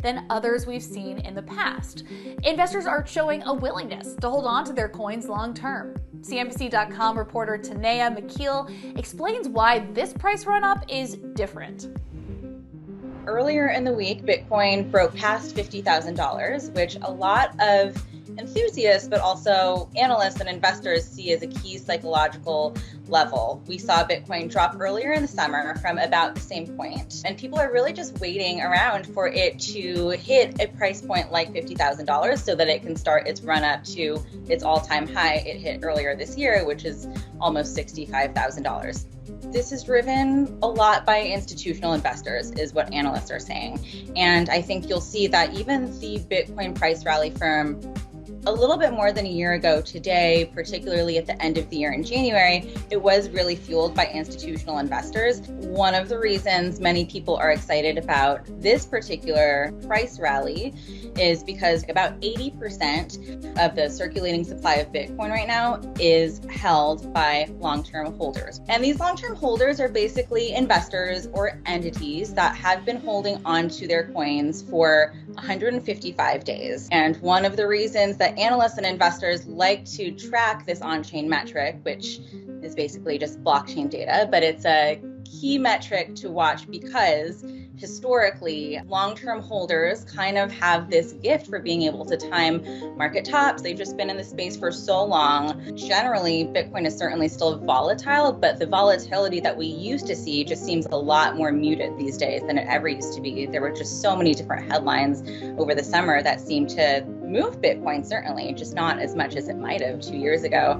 than others we've seen in the past. Investors are showing a willingness to hold on to their coins long term. CNBC.com reporter Tanea McKeel explains why this price run-up is different. Earlier in the week, Bitcoin broke past $50,000, which a lot of enthusiasts, but also analysts and investors see as a key psychological level. We saw Bitcoin drop earlier in the summer from about the same point, and people are really just waiting around for it to hit a price point like $50,000 so that it can start its run up to its all-time high it hit earlier this year, which is almost $65,000. This is driven a lot by institutional investors, is what analysts are saying. And I think you'll see that even the Bitcoin price rally from a little bit more than a year ago today, particularly at the end of the year in January, it was really fueled by institutional investors. One of the reasons many people are excited about this particular price rally is because about 80% of the circulating supply of Bitcoin right now is held by long-term holders. And these long-term holders are basically investors or entities that have been holding onto their coins for 155 days. And one of the reasons that analysts and investors like to track this on-chain metric, which is basically just blockchain data, but it's a key metric to watch because historically, long-term holders kind of have this gift for being able to time market tops. They've just been in the space for so long. Generally, Bitcoin is certainly still volatile, but the volatility that we used to see just seems a lot more muted these days than it ever used to be. There were just so many different headlines over the summer that seemed to move Bitcoin, certainly, just not as much as it might have 2 years ago.